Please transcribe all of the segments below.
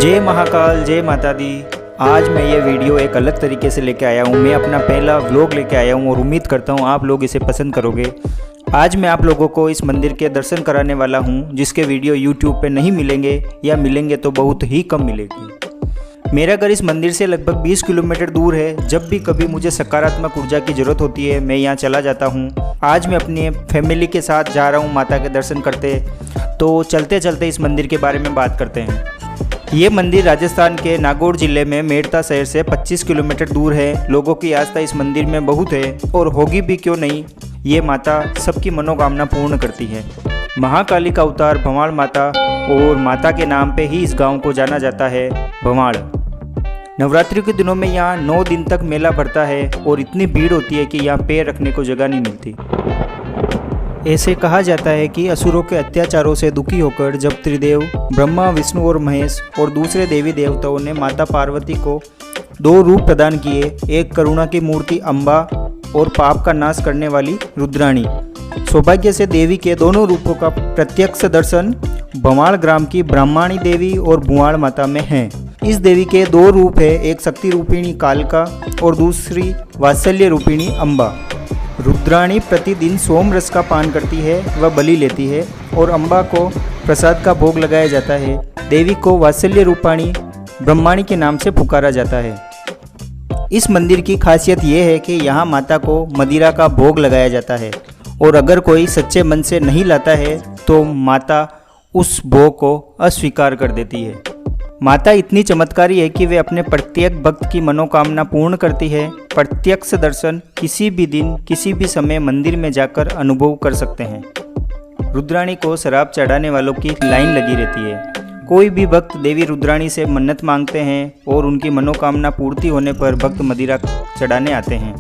जय महाकाल, जय माता दी। आज मैं ये वीडियो एक अलग तरीके से लेके आया हूँ। मैं अपना पहला व्लॉग लेके आया हूँ और उम्मीद करता हूँ आप लोग इसे पसंद करोगे। आज मैं आप लोगों को इस मंदिर के दर्शन कराने वाला हूँ, जिसके वीडियो YouTube पे नहीं मिलेंगे या मिलेंगे तो बहुत ही कम मिलेगी। मेरा घर इस मंदिर से लगभग 20 किलोमीटर दूर है। जब भी कभी मुझे सकारात्मक ऊर्जा की ज़रूरत होती है मैं यहाँ चला जाता हूँ। आज मैं अपनी फैमिली के साथ जा रहा हूँ माता के दर्शन करते। तो चलते चलते इस मंदिर के बारे में बात करते हैं। ये मंदिर राजस्थान के नागौर जिले में मेड़ता शहर से 25 किलोमीटर दूर है। लोगों की आस्था इस मंदिर में बहुत है और होगी भी क्यों नहीं। ये माता सबकी मनोकामना पूर्ण करती है। महाकाली का अवतार भवाड़ माता और माता के नाम पे ही इस गांव को जाना जाता है, भवाड़। नवरात्रि के दिनों में यहाँ 9 दिन तक मेला भरता है और इतनी भीड़ होती है कि यहाँ पैर रखने को जगह नहीं मिलती। ऐसे कहा जाता है कि असुरों के अत्याचारों से दुखी होकर जब त्रिदेव ब्रह्मा, विष्णु और महेश और दूसरे देवी देवताओं ने माता पार्वती को 2 रूप प्रदान किए, एक करुणा की मूर्ति अम्बा और पाप का नाश करने वाली रुद्राणी। सौभाग्य से देवी के दोनों रूपों का प्रत्यक्ष दर्शन भवाड़ ग्राम की ब्राह्मणी देवी और भुआड़ माता में है। इस देवी के 2 रूप है, एक शक्ति रूपिणी कालका और दूसरी वात्सल्य रूपिणी अम्बा। रुद्राणी प्रतिदिन सोम रस का पान करती है व बलि लेती है और अम्बा को प्रसाद का भोग लगाया जाता है। देवी को वात्सल्य रूपाणी ब्रह्माणी के नाम से पुकारा जाता है। इस मंदिर की खासियत यह है कि यहाँ माता को मदिरा का भोग लगाया जाता है और अगर कोई सच्चे मन से नहीं लाता है तो माता उस भोग को अस्वीकार कर देती है। माता इतनी चमत्कारी है कि वे अपने प्रत्येक भक्त की मनोकामना पूर्ण करती है। प्रत्यक्ष दर्शन किसी भी दिन किसी भी समय मंदिर में जाकर अनुभव कर सकते हैं। रुद्राणी को शराब चढ़ाने वालों की लाइन लगी रहती है। कोई भी भक्त देवी रुद्राणी से मन्नत मांगते हैं और उनकी मनोकामना पूर्ति होने पर भक्त मदिरा चढ़ाने आते हैं।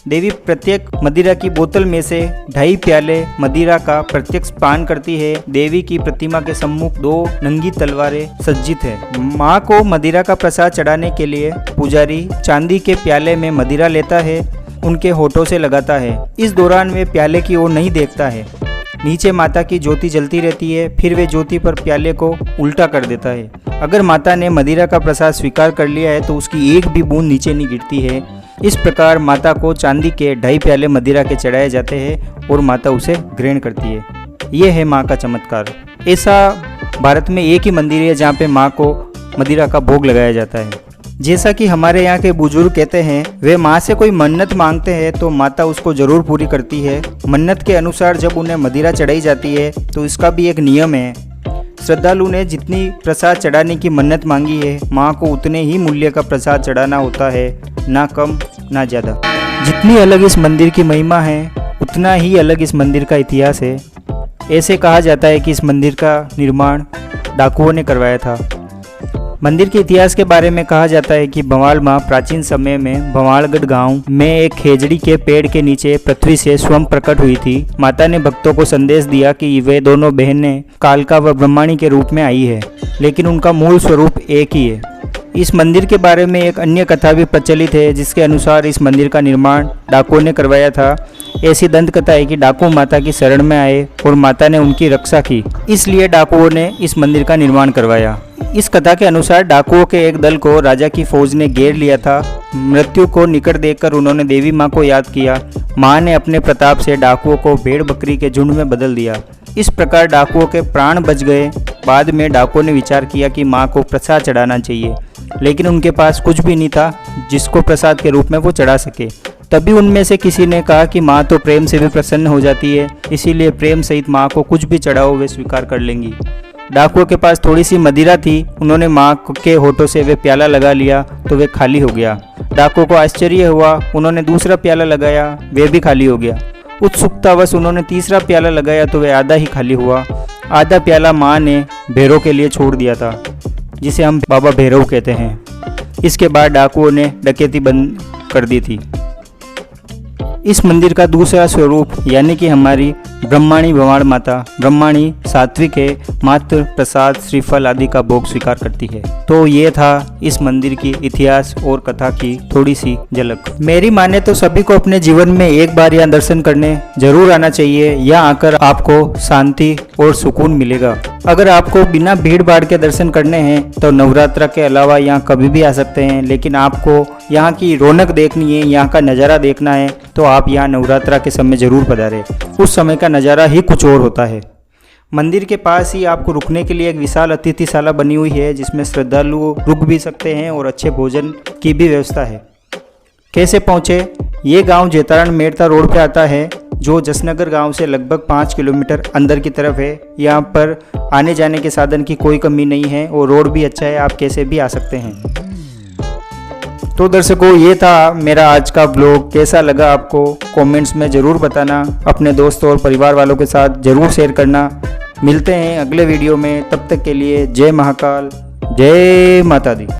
देवी प्रत्येक मदिरा की बोतल में से 2.5 प्याले मदिरा का प्रत्यक्ष पान करती है। देवी की प्रतिमा के सम्मुख 2 नंगी तलवारें सज्जित है। माँ को मदिरा का प्रसाद चढ़ाने के लिए पुजारी चांदी के प्याले में मदिरा लेता है, उनके होठों से लगाता है। इस दौरान वे प्याले की ओर नहीं देखता है। नीचे माता की ज्योति जलती रहती है, फिर वे ज्योति पर प्याले को उल्टा कर देता है। अगर माता ने मदिरा का प्रसाद स्वीकार कर लिया है तो उसकी एक भी बूंद नीचे नहीं गिरती है। इस प्रकार माता को चांदी के 2.5 प्याले मदिरा के चढ़ाए जाते हैं और माता उसे ग्रहण करती है। ये है माँ का चमत्कार। ऐसा भारत में एक ही मंदिर है जहाँ पे माँ को मदिरा का भोग लगाया जाता है। जैसा कि हमारे यहाँ के बुजुर्ग कहते हैं, वे माँ से कोई मन्नत मांगते हैं तो माता उसको जरूर पूरी करती है। मन्नत के अनुसार जब उन्हें मदिरा चढ़ाई जाती है तो इसका भी एक नियम है। श्रद्धालु ने जितनी प्रसाद चढ़ाने की मन्नत मांगी है, माँ को उतने ही मूल्य का प्रसाद चढ़ाना होता है, ना कम ना ज़्यादा। जितनी अलग इस मंदिर की महिमा है उतना ही अलग इस मंदिर का इतिहास है। ऐसे कहा जाता है कि इस मंदिर का निर्माण डाकुओं ने करवाया था। मंदिर के इतिहास के बारे में कहा जाता है कि भवाड़ माँ प्राचीन समय में भवाड़गढ़ गांव में एक खेजड़ी के पेड़ के नीचे पृथ्वी से स्वयं प्रकट हुई थी। माता ने भक्तों को संदेश दिया कि वे दोनों बहनें कालका व ब्रह्माणी के रूप में आई है, लेकिन उनका मूल स्वरूप एक ही है। इस मंदिर के बारे में एक अन्य कथा भी प्रचलित है, जिसके अनुसार इस मंदिर का निर्माण डाकुओं ने करवाया था। ऐसी दंत कथा है कि डाकू माता की शरण में आए और माता ने उनकी रक्षा की, इसलिए डाकुओं ने इस मंदिर का निर्माण करवाया। इस कथा के अनुसार डाकुओं के एक दल को राजा की फौज ने घेर लिया था। मृत्यु को निकट देखकर उन्होंने देवी माँ को याद किया। माँ ने अपने प्रताप से डाकुओं को भेड़ बकरी के झुंड में बदल दिया। इस प्रकार डाकुओं के प्राण बच गए। बाद में डाकुओं ने विचार किया कि माँ को प्रसाद चढ़ाना चाहिए, लेकिन उनके पास कुछ भी नहीं था जिसको प्रसाद के रूप में वो चढ़ा सके। तभी उनमें से किसी ने कहा कि माँ तो प्रेम से भी प्रसन्न हो जाती है, इसीलिए प्रेम सहित माँ को कुछ भी चढ़ाओ वे स्वीकार कर लेंगी। डाकुओं के पास थोड़ी सी मदिरा थी, उन्होंने माँ के होठों से वे प्याला लगा लिया तो वे खाली हो गया। डाकुओं को आश्चर्य हुआ, उन्होंने दूसरा प्याला लगाया, वे भी खाली हो गया। उत्सुकतावश उन्होंने तीसरा प्याला लगाया तो वे आधा ही खाली हुआ। आधा प्याला माँ ने भैरव के लिए छोड़ दिया था, जिसे हम बाबा भैरव कहते हैं। इसके बाद डाकुओं ने डकैती बंद कर दी थी। इस मंदिर का दूसरा स्वरूप यानी कि हमारी ब्रह्माणी भवाड़ माता, ब्रह्माणी सात्विक है, मात्र प्रसाद श्रीफल आदि का भोग स्वीकार करती है। तो ये था इस मंदिर की इतिहास और कथा की थोड़ी सी झलक। मेरी माने तो सभी को अपने जीवन में एक बार यहाँ दर्शन करने जरूर आना चाहिए। यहाँ आकर आपको शांति और सुकून मिलेगा। अगर आपको बिना भीड़ भाड़ के दर्शन करने हैं तो नवरात्र के अलावा यहाँ कभी भी आ सकते हैं, लेकिन आपको यहाँ की रौनक देखनी है, यहाँ का नज़ारा देखना है तो आप यहाँ नवरात्र के समय ज़रूर पधारें। उस समय का नज़ारा ही कुछ और होता है। मंदिर के पास ही आपको रुकने के लिए एक विशाल अतिथिशाला बनी हुई है, जिसमें श्रद्धालु रुक भी सकते हैं और अच्छे भोजन की भी व्यवस्था है। कैसे पहुँचे? ये गांव जेतारण मेड़ता रोड पे आता है, जो जसनगर गांव से लगभग 5 किलोमीटर अंदर की तरफ है। यहाँ पर आने जाने के साधन की कोई कमी नहीं है और रोड भी अच्छा है, आप कैसे भी आ सकते हैं। तो दर्शकों, ये था मेरा आज का ब्लॉग। कैसा लगा आपको कमेंट्स में ज़रूर बताना। अपने दोस्तों और परिवार वालों के साथ ज़रूर शेयर करना। मिलते हैं अगले वीडियो में, तब तक के लिए जय महाकाल, जय माता दी।